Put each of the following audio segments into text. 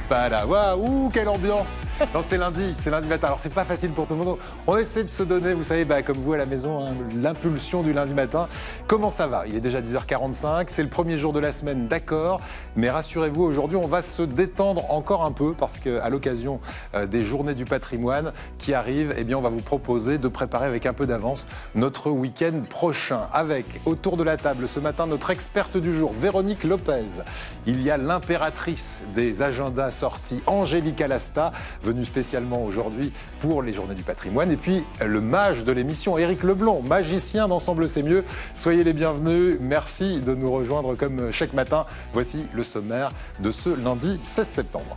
pas là. Waouh, quelle ambiance. Non, c'est lundi matin. Alors c'est pas facile pour tout le monde. On essaie de se donner, vous savez, comme vous à la maison, hein, l'impulsion du lundi matin. Comment ça va? Il est déjà 10h45, c'est le premier jour de la semaine, d'accord. Mais rassurez-vous, aujourd'hui, on va se détendre encore un peu parce qu'à l'occasion des Journées du patrimoine qui arrivent, eh bien, on va vous proposer de préparer avec un peu d'avance notre week-end prochain. Avec, autour de la table, ce matin, notre experte du jour, Véronique Lopez. Il y a l'impératrice des agendas sortis, Angélica Lasta, venue spécialement aujourd'hui pour les Journées du patrimoine. Et puis, le mage de l'émission, Éric Leblond, magicien d'Ensemble c'est mieux. Soyez les bienvenus. Merci de nous rejoindre comme chaque matin. Voici le sommaire de ce lundi 16 septembre.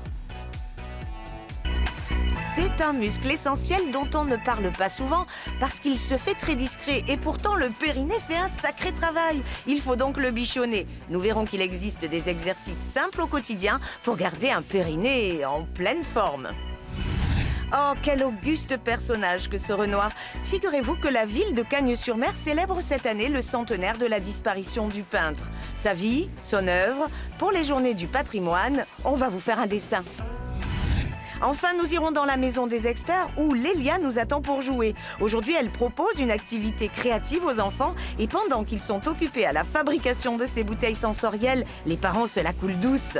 C'est un muscle essentiel dont on ne parle pas souvent parce qu'il se fait très discret et pourtant le périnée fait un sacré travail. Il faut donc le bichonner. Nous verrons qu'il existe des exercices simples au quotidien pour garder un périnée en pleine forme. Oh, quel auguste personnage que ce Renoir. Figurez-vous que la ville de Cagnes-sur-Mer célèbre cette année le centenaire de la disparition du peintre. Sa vie, son œuvre, pour les Journées du patrimoine, on va vous faire un dessin. Enfin, nous irons dans la maison des experts où Lélia nous attend pour jouer. Aujourd'hui, elle propose une activité créative aux enfants et pendant qu'ils sont occupés à la fabrication de ces bouteilles sensorielles, les parents se la coulent douce.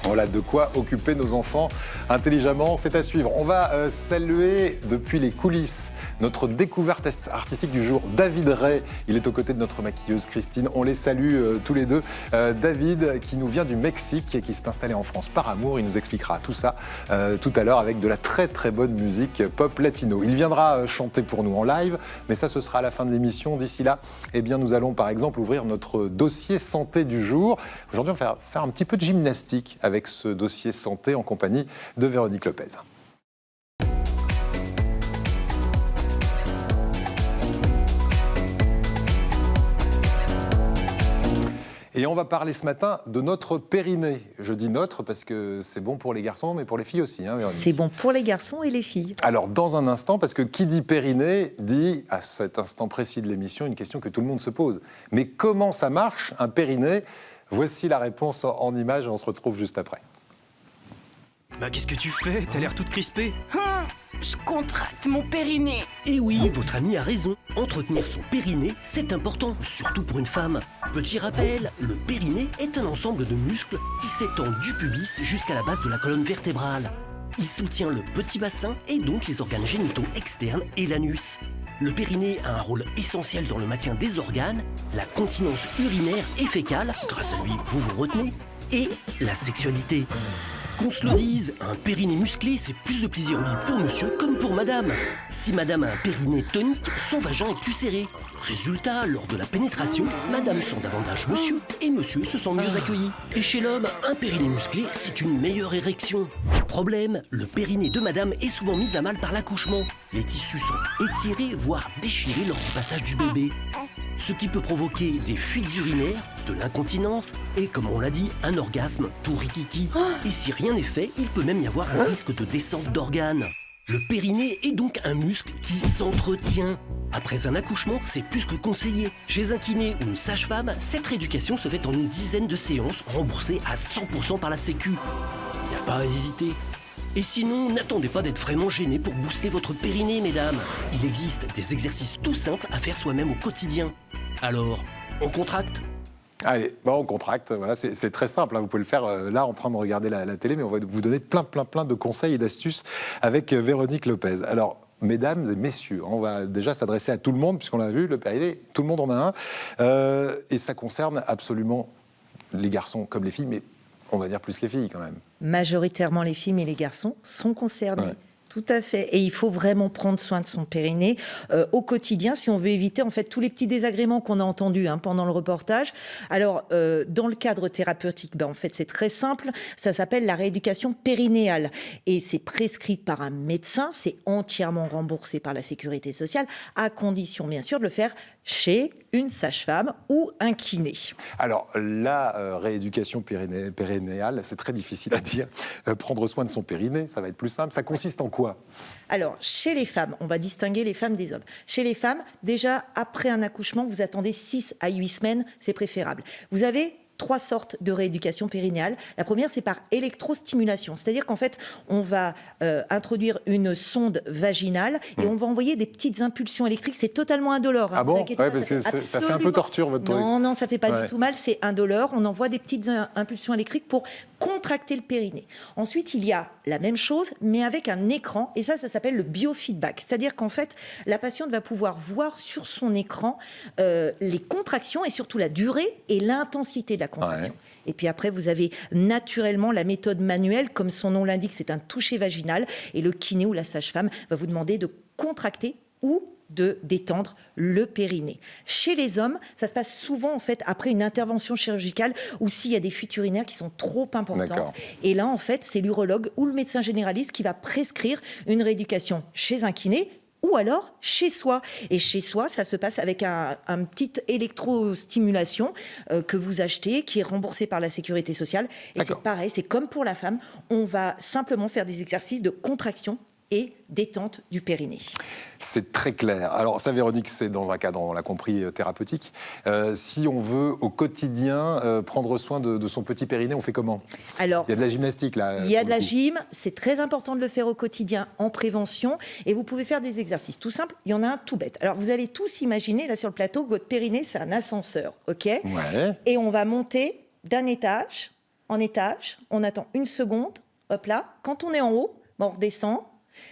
Voilà de quoi occuper nos enfants intelligemment, c'est à suivre. On va saluer depuis les coulisses notre découverte artistique du jour, David Ray. Il est aux côtés de notre maquilleuse Christine. On les salue tous les deux. David qui nous vient du Mexique et qui s'est installé en France par amour. Il nous expliquera tout ça tout à l'heure avec de la très très bonne musique pop latino. Il viendra chanter pour nous en live, mais ça ce sera à la fin de l'émission. D'ici là, eh bien, nous allons par exemple ouvrir notre dossier santé du jour. Aujourd'hui, on va faire un petit peu de gymnastique avec ce dossier santé en compagnie de Véronique Lopez. Et on va parler ce matin de notre périnée. Je dis notre parce que c'est bon pour les garçons, mais pour les filles aussi, hein, Véronique. C'est bon pour les garçons et les filles. Alors, dans un instant, parce que qui dit périnée dit, à cet instant précis de l'émission, une question que tout le monde se pose. Mais comment ça marche, un périnée? Voici la réponse en images, on se retrouve juste après. Bah qu'est-ce que tu fais? T'as l'air toute crispée. Je contracte mon périnée. Et oui, votre ami a raison. Entretenir son périnée, c'est important, surtout pour une femme. Petit rappel, le périnée est un ensemble de muscles qui s'étend du pubis jusqu'à la base de la colonne vertébrale. Il soutient le petit bassin et donc les organes génitaux externes et l'anus. Le périnée a un rôle essentiel dans le maintien des organes, la continence urinaire et fécale, grâce à lui vous vous retenez, et la sexualité. Qu'on se le dise, un périnée musclé, c'est plus de plaisir au lit pour monsieur comme pour madame. Si madame a un périnée tonique, son vagin est plus serré. Résultat, lors de la pénétration, madame sent davantage monsieur et monsieur se sent mieux accueilli. Et chez l'homme, un périnée musclé, c'est une meilleure érection. Problème, le périnée de madame est souvent mis à mal par l'accouchement. Les tissus sont étirés, voire déchirés lors du passage du bébé. Ce qui peut provoquer des fuites urinaires, de l'incontinence et, comme on l'a dit, un orgasme tout rikiki. Et si rien n'est fait, il peut même y avoir un risque de descente d'organes. Le périnée est donc un muscle qui s'entretient. Après un accouchement, c'est plus que conseillé. Chez un kiné ou une sage-femme, cette rééducation se fait en une dizaine de séances, remboursées à 100% par la Sécu. Y a pas à hésiter. Et sinon, n'attendez pas d'être vraiment gêné pour booster votre périnée, mesdames. Il existe des exercices tout simples à faire soi-même au quotidien. Alors, on contracte ? Allez, bon, on contracte, voilà, c'est très simple, hein, vous pouvez le faire là en train de regarder la télé, mais on va vous donner plein de conseils et d'astuces avec Véronique Lopez. Alors, mesdames et messieurs, on va déjà s'adresser à tout le monde, puisqu'on l'a vu, le périnée, tout le monde en a un, et ça concerne absolument les garçons comme les filles, mais on va dire plus les filles quand même. Majoritairement les filles, mais les garçons sont concernés. Ouais. Tout à fait. Et il faut vraiment prendre soin de son périnée au quotidien si on veut éviter en fait tous les petits désagréments qu'on a entendus pendant le reportage. Alors, dans le cadre thérapeutique, en fait, c'est très simple. Ça s'appelle la rééducation périnéale. Et c'est prescrit par un médecin. C'est entièrement remboursé par la Sécurité sociale, à condition, bien sûr, de le faire chez une sage-femme ou un kiné. Alors, la rééducation périnéale, c'est très difficile à dire. Prendre soin de son périnée, ça va être plus simple. Ça consiste en quoi ? Alors, chez les femmes, on va distinguer les femmes des hommes. Chez les femmes, déjà, après un accouchement, vous attendez 6 à 8 semaines, c'est préférable. Vous avez 3 sortes de rééducation périnéale. La première, c'est par électrostimulation. C'est-à-dire qu'en fait, on va introduire une sonde vaginale et on va envoyer des petites impulsions électriques. C'est totalement indolore. Ah bon? Ouais, parce que ça fait un peu torture, votre truc. Non, ça fait pas du tout mal. C'est indolore. On envoie des petites impulsions électriques pour contracter le périnée. Ensuite, il y a la même chose, mais avec un écran. Et ça s'appelle le biofeedback. C'est-à-dire qu'en fait, la patiente va pouvoir voir sur son écran les contractions et surtout la durée et l'intensité de la contraction. Ouais. Et puis après, vous avez naturellement la méthode manuelle. Comme son nom l'indique, c'est un toucher vaginal. Et le kiné ou la sage-femme va vous demander de contracter ou de détendre le périnée. Chez les hommes, ça se passe souvent en fait après une intervention chirurgicale ou s'il y a des fuites urinaires qui sont trop importantes. Et là, en fait, c'est l'urologue ou le médecin généraliste qui va prescrire une rééducation chez un kiné ou alors chez soi. Et chez soi, ça se passe avec un petite électrostimulation que vous achetez, qui est remboursée par la sécurité sociale. Et c'est pareil, c'est comme pour la femme, on va simplement faire des exercices de contraction et détente du périnée. C'est très clair. Alors ça, Véronique, c'est dans un cadre, on l'a compris, thérapeutique. Si on veut au quotidien prendre soin de son petit périnée, on fait comment? Alors, il y a de la gymnastique là. Il y a de la gym, c'est très important de le faire au quotidien en prévention et vous pouvez faire des exercices tout simples. Il y en a un tout bête. Alors vous allez tous imaginer là sur le plateau que votre périnée c'est un ascenseur, ok? Ouais. Et on va monter d'un étage en étage, on attend une seconde, hop là. Quand on est en haut, on redescend.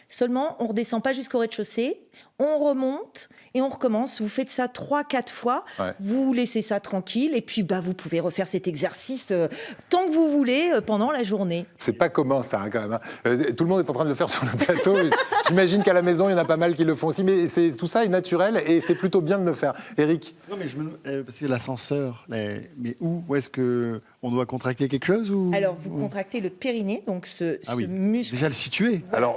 Seulement, on ne redescend pas jusqu'au rez-de-chaussée, on remonte et on recommence. Vous faites ça 3-4 fois, vous laissez ça tranquille et puis vous pouvez refaire cet exercice tant que vous voulez pendant la journée. C'est pas commun ça, hein, quand même. Tout le monde est en train de le faire sur le plateau. J'imagine qu'à la maison, il y en a pas mal qui le font aussi, mais tout ça est naturel et c'est plutôt bien de le faire. Éric? Non, mais parce que l'ascenseur, mais où est-ce qu'on doit contracter quelque chose ou... Alors, vous contractez le périnée, donc ce muscle. Déjà le situer. Voilà,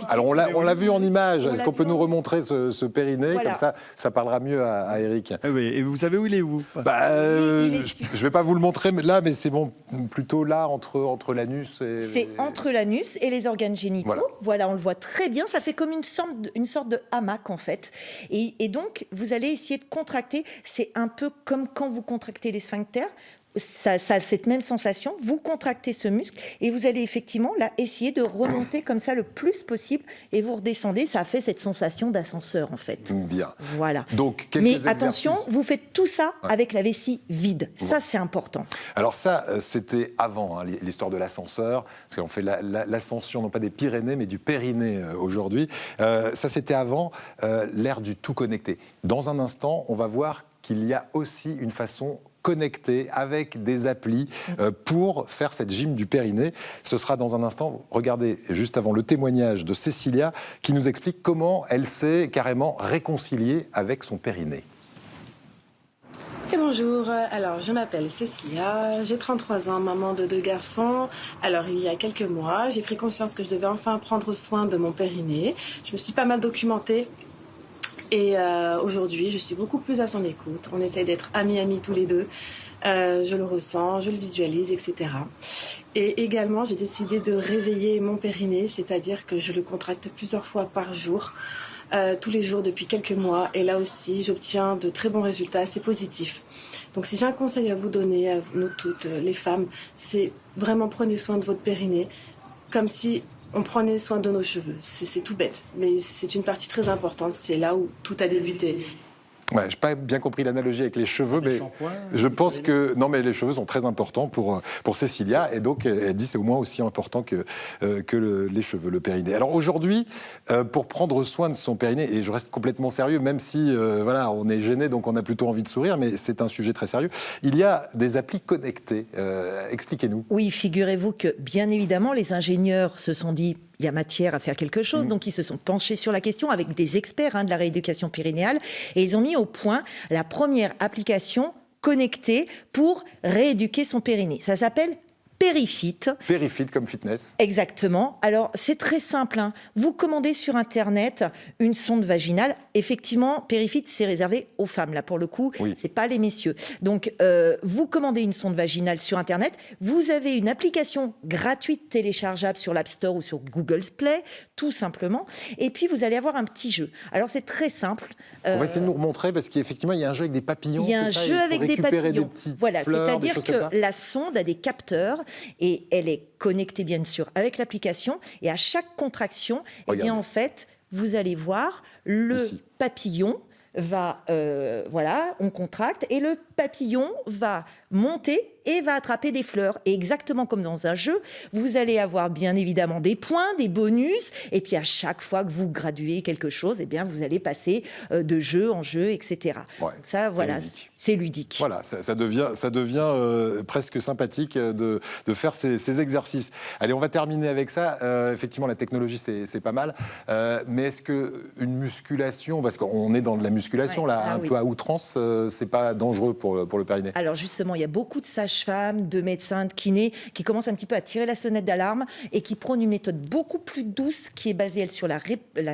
alors on l'a vu en image. Est-ce qu'on peut nous remontrer ce périnée? Voilà. Comme ça parlera mieux à Éric. Ah oui. Et vous savez où il est, vous? Je ne vais pas vous le montrer là, mais c'est bon, plutôt là, entre l'anus et... C'est entre l'anus et les organes génitaux. Voilà, on le voit très bien. Ça fait comme une sorte de hamac, en fait. Et donc, vous allez essayer de contracter. C'est un peu comme quand vous contractez les sphincters. Ça a cette même sensation, vous contractez ce muscle et vous allez effectivement là essayer de remonter comme ça le plus possible et vous redescendez, ça a fait cette sensation d'ascenseur en fait. Bien. Voilà. Donc, mais attention, vous faites tout ça avec la vessie vide, ça c'est important. Alors ça, c'était avant l'histoire de l'ascenseur, parce qu'on fait l'ascension non pas des Pyrénées mais du périnée aujourd'hui. Ça c'était avant l'ère du tout connecté. Dans un instant, on va voir qu'il y a aussi une façon connecté avec des applis pour faire cette gym du périnée. Ce sera dans un instant. Regardez juste avant le témoignage de Cécilia qui nous explique comment elle s'est carrément réconciliée avec son périnée. Et bonjour, alors je m'appelle Cécilia, j'ai 33 ans, maman de 2 garçons. Alors il y a quelques mois, j'ai pris conscience que je devais enfin prendre soin de mon périnée. Je me suis pas mal documentée. Et aujourd'hui, je suis beaucoup plus à son écoute. On essaie d'être amis tous les deux. Je le ressens, je le visualise, etc. Et également, j'ai décidé de réveiller mon périnée, c'est-à-dire que je le contracte plusieurs fois par jour, tous les jours depuis quelques mois. Et là aussi, j'obtiens de très bons résultats, c'est positif. Donc si j'ai un conseil à vous donner, à nous toutes, les femmes, c'est vraiment prenez soin de votre périnée, comme si on prenait soin de nos cheveux. C'est tout bête, mais c'est une partie très importante. C'est là où tout a débuté. Ouais, je n'ai pas bien compris l'analogie avec les cheveux, mais je pense que... Non, mais les cheveux sont très importants pour Cécilia, et donc elle dit que c'est au moins aussi important que les cheveux, le périnée. Alors aujourd'hui, pour prendre soin de son périnée, et je reste complètement sérieux, même si on est gêné, donc on a plutôt envie de sourire, mais c'est un sujet très sérieux, il y a des applis connectées. Expliquez-nous. Oui, figurez-vous que, bien évidemment, les ingénieurs se sont dit... il y a matière à faire quelque chose. Donc, ils se sont penchés sur la question avec des experts de la rééducation périnéale et ils ont mis au point la première application connectée pour rééduquer son périnée. Ça s'appelle Perifit. Perifit comme fitness. Exactement. Alors, c'est très simple, hein. Vous commandez sur Internet une sonde vaginale. Effectivement, Perifit, c'est réservé aux femmes. Là, pour le coup, Oui. c'est pas les messieurs. Donc, vous commandez une sonde vaginale sur Internet. Vous avez une application gratuite téléchargeable sur l'App Store ou sur Google Play, tout simplement. Et puis, vous allez avoir un petit jeu. Alors, c'est très simple. On va essayer de nous remontrer parce qu'effectivement, il y a un jeu avec des papillons. Il y a un c'est ça, jeu il faut avec des récupérer papillons. Des petites Voilà, fleurs, des c'est-à-dire choses comme ça. que la sonde a des capteurs et elle est connectée bien sûr avec l'application. Et à chaque contraction, eh bien Regardez. en fait, vous allez voir le Ici. papillon va, voilà, on contracte et le papillon va monter et va attraper des fleurs. Et exactement comme dans un jeu, vous allez avoir bien évidemment des points, des bonus, et puis à chaque fois que vous graduez quelque chose, eh bien vous allez passer de jeu en jeu, etc. Ouais, Donc ça, voilà, ludique. c'est ludique. Voilà, ça devient presque sympathique de faire ces exercices. Allez, on va terminer avec ça. Effectivement, la technologie, c'est pas mal. Mais est-ce qu'une musculation, parce qu'on est dans de la musculation, Ouais, là, ah un oui. peu à outrance, c'est pas dangereux pour le périnée? Alors justement, il y a beaucoup de sages-femmes, de médecins, de kinés qui commencent un petit peu à tirer la sonnette d'alarme et qui prônent une méthode beaucoup plus douce qui est basée, elle, sur la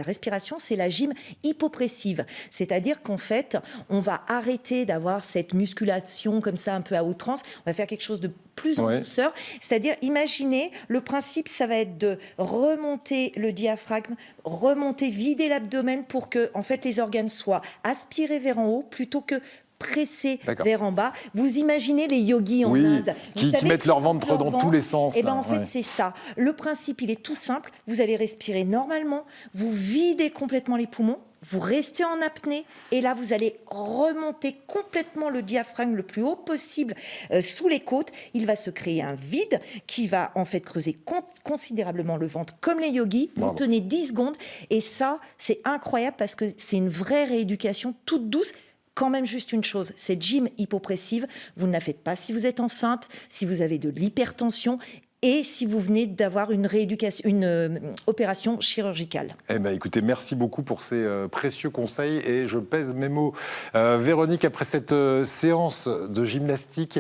respiration, c'est la gym hypopressive. C'est-à-dire qu'en fait, on va arrêter d'avoir cette musculation comme ça un peu à outrance, on va faire quelque chose de plus en Ouais. douceur. C'est-à-dire, imaginez, le principe, ça va être de remonter le diaphragme, remonter, vider l'abdomen pour que, en fait, les organes soient aspirés vers en haut plutôt que pressés D'accord. vers en bas. Vous imaginez les yogis en Oui, Inde. Vous qui savez, mettent leur ventre dans tous les sens, Et ben là, en fait, ouais. c'est ça. Le principe, il est tout simple. Vous allez respirer normalement. Vous videz complètement les poumons. Vous restez en apnée et là, vous allez remonter complètement le diaphragme le plus haut possible sous les côtes. Il va se créer un vide qui va en fait creuser considérablement le ventre comme les yogis. Vous Bravo. tenez 10 secondes et ça, c'est incroyable parce que c'est une vraie rééducation toute douce. Quand même juste une chose, cette gym hypopressive, vous ne la faites pas si vous êtes enceinte, si vous avez de l'hypertension et si vous venez d'avoir une opération chirurgicale. Eh ben, écoutez, merci beaucoup pour ces précieux conseils et je pèse mes mots. Véronique, après cette séance de gymnastique,